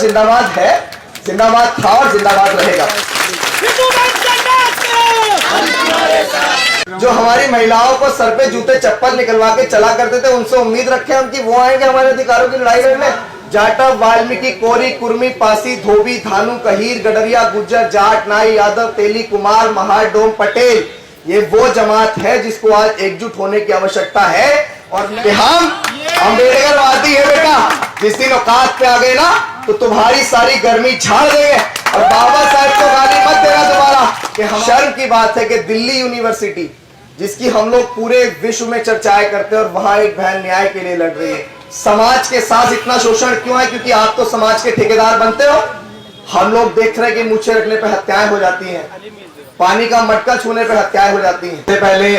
जिंदाबाद है, जिंदाबाद था और जिंदाबाद रहेगा। जो हमारी महिलाओं को सर पे जूते चप्पल निकलवा के चला करते थे, उनसे उम्मीद रखे हम कि वो आएंगे हमारे अधिकारों की लड़ाई लड़ने। जाटव, वाल्मीकि, कोरी, कुर्मी, पासी, धोबी, धानु, कहीर, गडरिया, गुज्जर, जाट, नाई, यादव, तेली, कुमार, महार, डोम, पटेल, ये वो जमात है जिसको आज एकजुट होने की आवश्यकता है। और हम अम्बेडकरवादी है बेटा, जिस दिन औकात पे आ गए ना तो तुम्हारी सारी गर्मी झाड़ देंगे। और बाबा साहब को गाली मत देना दोबारा कि हम, शर्म की बात है कि दिल्ली यूनिवर्सिटी जिसकी हम लोग पूरे विश्व में चर्चाएं करते हैं और वहां एक बहन न्याय के लिए लड़ रही है। समाज के साथ इतना शोषण क्यों है? क्योंकि आप तो समाज के ठेकेदार बनते हो। हम लोग देख रहे हैं कि मूछें रखने पर हत्याएं हो जाती हैं, पानी का मटका छूने पर हत्याएं हो जाती हैं। इससे पहले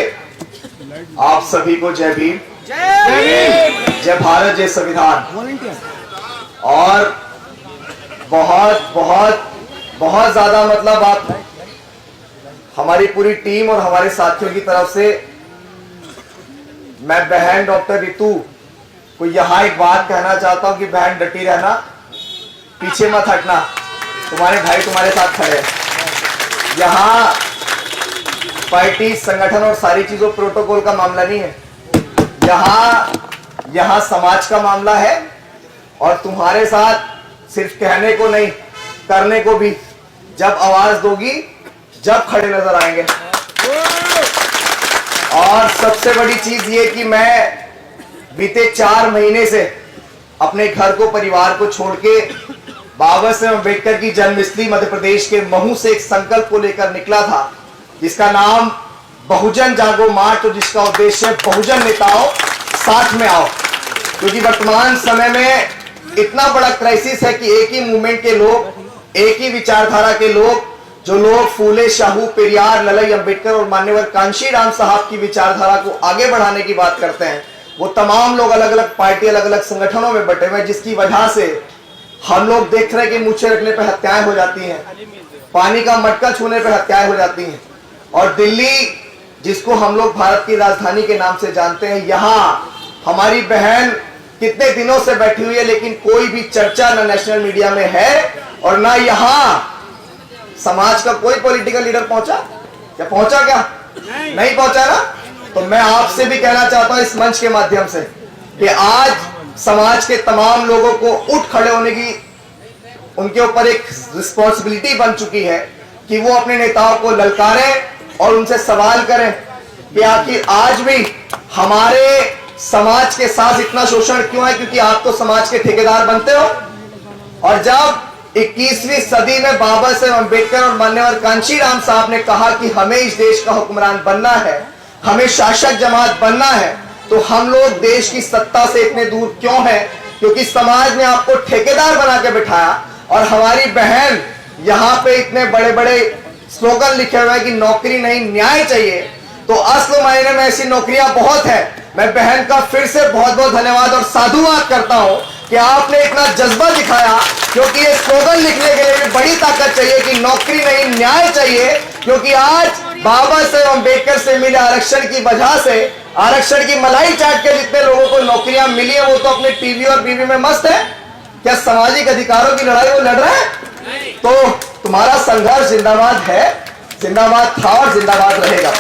आप सभी को जय भीम, जय भारत, जय संविधान। और बहुत बहुत बहुत ज्यादा मतलब आप हमारी पूरी टीम और हमारे साथियों की तरफ से मैं बहन डॉक्टर रितु को यहाँ एक बात कहना चाहता हूं कि बहन डटी रहना, पीछे मत हटना, तुम्हारे भाई तुम्हारे साथ खड़े हैं। यहाँ पार्टी, संगठन और सारी चीजों प्रोटोकॉल का मामला नहीं है, यहाँ समाज का मामला है। और तुम्हारे साथ सिर्फ कहने को नहीं, करने को भी जब आवाज दोगी, जब खड़े नजर आएंगे। और सबसे बड़ी चीज ये कि मैं बीते 4 महीने से अपने घर को, परिवार को छोड़ के बाबा साहेब अम्बेडकर की जन्मस्थली मध्य प्रदेश के महू से एक संकल्प को लेकर निकला था, जिसका नाम बहुजन जागो मार्च, और जिसका उद्देश्य है बहुजन नेताओं साथ में आओ। क्योंकि वर्तमान समय में इतना बड़ा क्राइसिस है कि एक ही मूवमेंट के लोग, एक ही विचारधारा के लोग, जो लोग फूले, शाहू, पेरियार, ललई, अंबेडकर और मान्यवर कांशीराम साहब की विचारधारा को आगे बढ़ाने की बात करते हैं, वो तमाम लोग अलग अलग पार्टी, अलग अलग संगठनों में बटे हुए, जिसकी वजह से हम लोग देख रहे हैं कि मूछें रखने पर हत्याएं हो जाती हैं, पानी का मटका छूने पर हत्याएं हो जाती हैं। और दिल्ली, जिसको हम लोग भारत की राजधानी के नाम से जानते हैं, यहाँ हमारी बहन कितने दिनों से बैठी हुई है, लेकिन कोई भी चर्चा ना नेशनल मीडिया में है और ना यहाँ समाज का कोई पॉलिटिकल लीडर पहुंचा। क्या पहुंचा? क्या नहीं पहुंचा ना? तो मैं आपसे भी कहना चाहता हूं इस मंच के माध्यम से कि आज समाज के तमाम लोगों को उठ खड़े होने की उनके ऊपर एक रिस्पॉन्सिबिलिटी बन चुकी है कि वो अपने नेताओं को ललकारें और उनसे सवाल करें कि आखिर आज भी हमारे समाज के साथ इतना शोषण क्यों है? क्योंकि आप तो समाज के ठेकेदार बनते हो। और जब 21वीं सदी में बाबा साहेब अम्बेडकर और मान्यवर कांशीराम साहब ने कहा कि हमें इस देश का हुक्मरान बनना है, हमें शासक जमात बनना है, तो हम लोग देश की सत्ता से इतने दूर क्यों हैं? क्योंकि समाज ने आपको ठेकेदार बना के बिठाया। और हमारी बहन यहाँ पे इतने बड़े बड़े स्लोगन लिखे हुए हैं कि नौकरी नहीं, न्याय चाहिए। तो असल मायने में ऐसी नौकरियां बहुत है। मैं बहन का फिर से बहुत बहुत धन्यवाद और साधुवाद करता हूं कि आपने इतना जज्बा दिखाया, क्योंकि ये स्लोगन लिखने के लिए भी बड़ी ताकत चाहिए कि नौकरी नहीं, न्याय चाहिए। क्योंकि आज बाबा साहेब अम्बेडकर से मिले आरक्षण की वजह से, आरक्षण की मलाई चाट के जितने लोगों को नौकरियां मिली है, वो तो अपने टीवी और बीवी में मस्त है। क्या सामाजिक अधिकारों की लड़ाई वो लड़ रहे हैं? तो तुम्हारा संघर्ष जिंदाबाद है, जिंदाबाद था और जिंदाबाद रहेगा।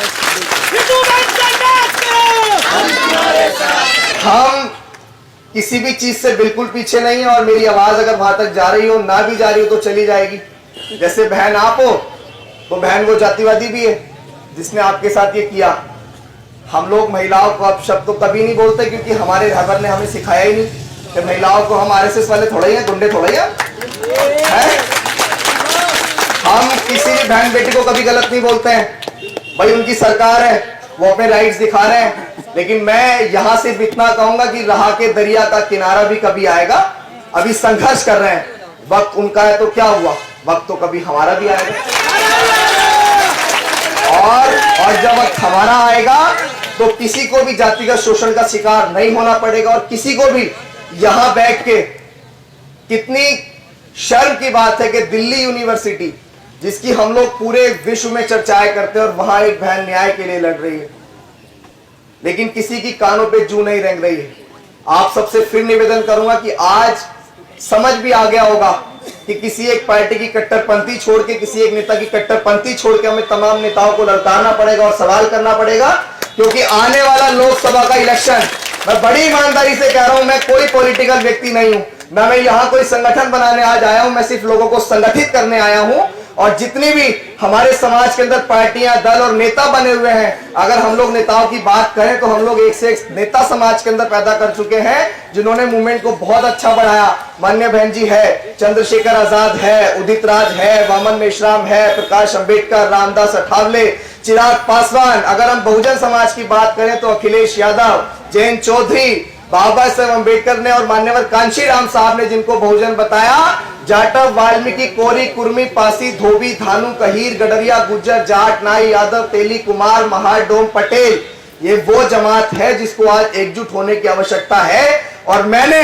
हम किसी भी चीज से बिल्कुल पीछे नहीं है। और मेरी आवाज अगर वहां तक जा रही हो, ना भी जा रही हो, तो चली जाएगी। जैसे बहन आप हो, तो बहन वो जातिवादी भी है जिसने आपके साथ ये किया। हम लोग महिलाओं को अब शब्द तो कभी नहीं बोलते, क्योंकि हमारे रहबर ने हमें सिखाया ही नहीं कि महिलाओं को हम आरएसएस वाले थोड़ा ही हैं, गुंडे थोड़ा ही हैं। हम किसी भी बहन बेटी को कभी गलत नहीं बोलते हैं। भाई उनकी सरकार है, वो अपने राइट्स दिखा रहे हैं। लेकिन मैं यहां से इतना कहूंगा कि राह के दरिया का किनारा भी कभी आएगा। अभी संघर्ष कर रहे हैं, वक्त उनका है तो क्या हुआ, वक्त तो कभी हमारा भी आएगा। और जब वक्त हमारा आएगा तो किसी को भी जातिगत शोषण का शिकार नहीं होना पड़ेगा। और किसी को भी यहां बैठ के, कितनी शर्म की बात है कि दिल्ली यूनिवर्सिटी, जिसकी हम लोग पूरे विश्व में चर्चाएं करते हैं, और वहां एक बहन न्याय के लिए लड़ रही है, लेकिन किसी की कानों पे जू नहीं रेंग रही है। आप सबसे फिर निवेदन करूंगा कि आज समझ भी आ गया होगा कि किसी एक पार्टी की कट्टरपंथी छोड़ के, किसी एक नेता की कट्टरपंथी छोड़ के हमें तमाम नेताओं को ललकारना पड़ेगा और सवाल करना पड़ेगा, क्योंकि आने वाला लोकसभा का इलेक्शन, मैं बड़ी ईमानदारी से कह रहा हूं, मैं कोई पॉलिटिकल व्यक्ति नहीं हूं, ना मैं यहां कोई संगठन बनाने आज आया हूं, मैं सिर्फ लोगों को संगठित करने आया हूं। और जितनी भी हमारे समाज के अंदर पार्टियां, दल और नेता बने हुए हैं, अगर हम लोग नेताओं की बात करें तो हम लोग एक से एक नेता समाज के अंदर पैदा कर चुके हैं जिन्होंने मूवमेंट को बहुत अच्छा बढ़ाया। मान्य बहन जी है, चंद्रशेखर आजाद है, उदित राज है, वामन मेश्राम है, प्रकाश अंबेडकर, रामदास अठावले, चिराग पासवान। अगर हम बहुजन समाज की बात करें तो अखिलेश यादव, जयंत चौधरी, बाबा साहेब अंबेडकर ने और मान्यवर कांशीराम साहब ने जिनको बहुजन बताया, जाटव, वाल्मीकि, कोरी, कुर्मी, पासी, धोबी, धानु, कहीर, गडरिया, गुज्जर, जाट, नाई, यादव, तेली, कुमार, महार, डोम, पटेल, ये वो जमात है जिसको आज एकजुट होने की आवश्यकता है। और मैंने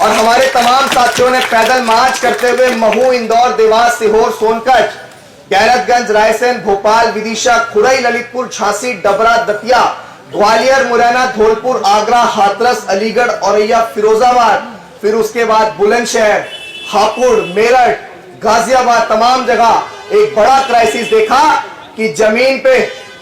और हमारे तमाम साथियों ने पैदल मार्च करते हुए महू, इंदौर, देवास, सीहोर, सोनकच्छ, गैरतगंज, रायसेन, भोपाल, विदिशा, खुरई, ललितपुर, झांसी, डबरा, दतिया, ग्वालियर, मुरैना, धौलपुर, आगरा, हाथरस, अलीगढ़, औरैया, फिरोजाबाद, फिर उसके बाद बुलंदशहर, हापुड़, मेरठ, गाजियाबाद, तमाम जगह एक बड़ा क्राइसिस देखा कि जमीन पे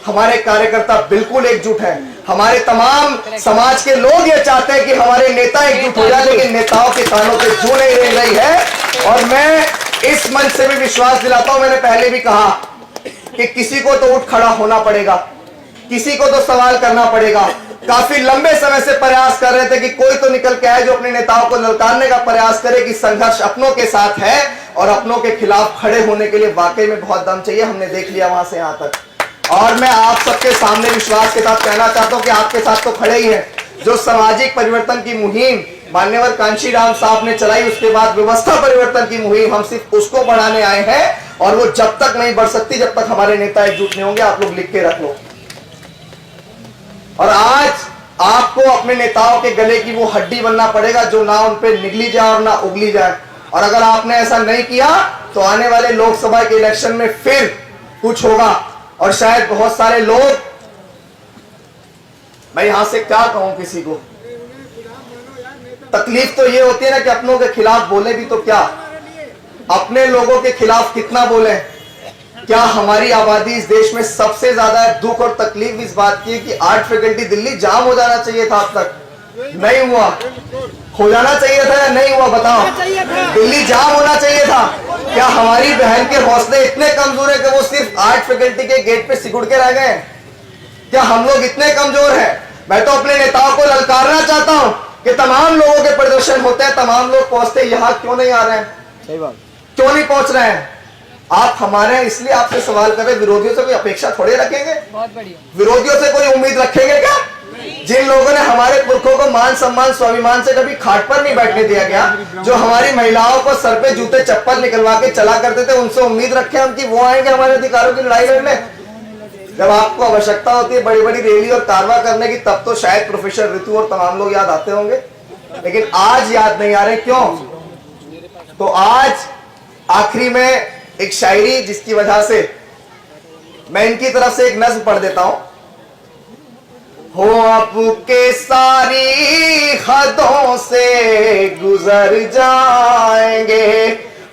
हमारे कार्यकर्ता बिल्कुल एकजुट हैं। हमारे तमाम समाज के लोग ये चाहते हैं कि हमारे नेता एकजुट हो जाए, लेकिन नेताओं के कानों पे जू नहीं रेंग रही है। और मैं इस मंच से भी विश्वास दिलाता हूं, मैंने पहले भी कहा कि किसी को तो उठ खड़ा होना पड़ेगा, किसी को तो सवाल करना पड़ेगा। काफी लंबे समय से प्रयास कर रहे थे कि कोई तो निकल के आए जो अपने नेताओं को ललकारने का प्रयास करे कि संघर्ष अपनों के साथ है और अपनों के खिलाफ खड़े होने के लिए वाकई में बहुत दम चाहिए। हमने देख लिया वहां से यहां तक। और मैं आप सबके सामने विश्वास के साथ कहना चाहता हूं कि आपके साथ तो खड़े ही हैं। जो सामाजिक परिवर्तन की मुहिम मान्यवर कांशीराम साहब ने चलाई, उसके बाद व्यवस्था परिवर्तन की मुहिम, हम सिर्फ उसको बढ़ाने आए हैं और वो जब तक नहीं बढ़ सकती जब तक हमारे नेता एकजुट नहीं होंगे। आप लोग लिख के रख लो। और आज आपको अपने नेताओं के गले की वो हड्डी बनना पड़ेगा जो ना उन पे निगली जाए और ना उगली जाए। और अगर आपने ऐसा नहीं किया तो आने वाले लोकसभा के इलेक्शन में फिर कुछ होगा। और शायद बहुत सारे लोग, मैं यहां से क्या कहूं किसी को, तकलीफ तो ये होती है ना कि अपनों के खिलाफ बोले भी तो क्या, अपने लोगों के खिलाफ कितना बोले। क्या हमारी आबादी इस देश में सबसे ज्यादा दुख और तकलीफ इस बात की है कि आर्ट फैकल्टी दिल्ली जाम हो जाना चाहिए था, अब तक नहीं हुआ। हो जाना चाहिए था या नहीं हुआ बताओ? दिल्ली जाम होना चाहिए था। क्या हमारी बहन के हौसले इतने कमजोर है कि वो सिर्फ आर्ट फैकल्टी के गेट पे सिकुड़ के रह गए? क्या हम लोग इतने कमजोर हैं? मैं तो अपने नेताओं को ललकारना चाहता हूं कि तमाम लोगों के प्रदर्शन होते हैं, तमाम लोग पहुंचते, यहां क्यों नहीं आ रहे हैं? सही बात, क्यों नहीं पहुंच रहे हैं? आप हमारे हैं इसलिए आपसे सवाल कर रहे। विरोधियों से कोई अपेक्षा थोड़ी रखेंगे? बहुत बढ़िया। विरोधियों से कोई उम्मीद रखेंगे क्या? जिन लोगों ने हमारे पुरखों को मान सम्मान स्वाभिमान से कभी खाट पर नहीं बैठने दिया गया, जो हमारी महिलाओं को सर पे जूते चप्पल निकलवा के चला करते थे, उनसे उम्मीद रखे हम कि वो आएंगे हमारे अधिकारों की लड़ाई लड़ने? जब आपको आवश्यकता होती है बड़ी बड़ी रैली और कारवा करने की, तब तो शायद प्रोफेसर ऋतु और तमाम लोग याद आते होंगे, लेकिन आज याद नहीं आ रहे। क्यों? तो आज आखिरी में एक शायरी जिसकी वजह से मैं इनकी तरफ से एक नज्म पढ़ देता हूं। हो आपके सारी हदों से गुजर जाएंगे,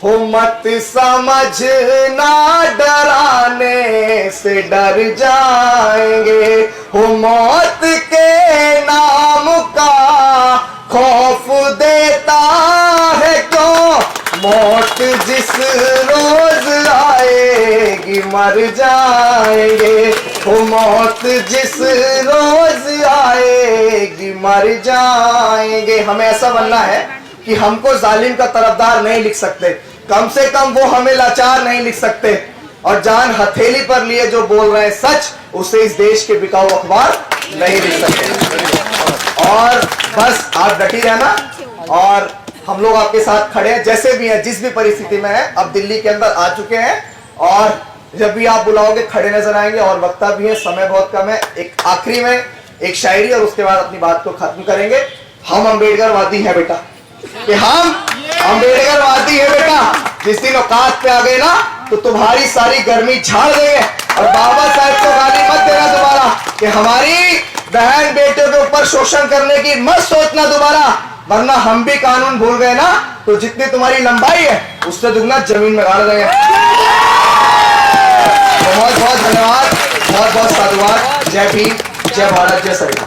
हो मत समझना डराने से डर जाएंगे, हो मौत के नाम का खौफ देता है क्यों, मौत जिस रोज आएगी मर जाएंगे, वो मौत जिस रोज आएगी मर जाएंगे। हमें ऐसा बनना है कि हमको जालिम का तरफदार नहीं लिख सकते, कम से कम वो हमें लाचार नहीं लिख सकते, और जान हथेली पर लिए जो बोल रहे हैं सच, उसे इस देश के बिकाऊ अखबार नहीं लिख सकते। और बस आप डटी रहना, और हम लोग आपके साथ खड़े हैं जैसे भी हैं, जिस भी परिस्थिति में हैं। अब दिल्ली के अंदर आ चुके हैं और जब भी आप बुलाओगे खड़े नजर आएंगे। और वक्ता भी है, समय बहुत कम है। एक आखिरी में एक शायरी और उसके बाद अपनी बात को खत्म करेंगे। हम अम्बेडकरवादी हैं बेटा, कि हम अम्बेडकरवादी हैं बेटा। जिस दिन औकात पे आ गए ना तो तुम्हारी सारी गर्मी झाड़ देंगे। और बाबा साहब को गाली मत देना दोबारा कि हमारी बहन बेटियों के ऊपर शोषण करने की मत सोचना दोबारा। वरना हम भी कानून भूल गए ना तो जितनी तुम्हारी लंबाई है उससे दुगना जमीन में गाड़ देंगे। बहुत बहुत धन्यवाद, बहुत बहुत साधुवाद। जय भीम, जय भारत, जय संविधान।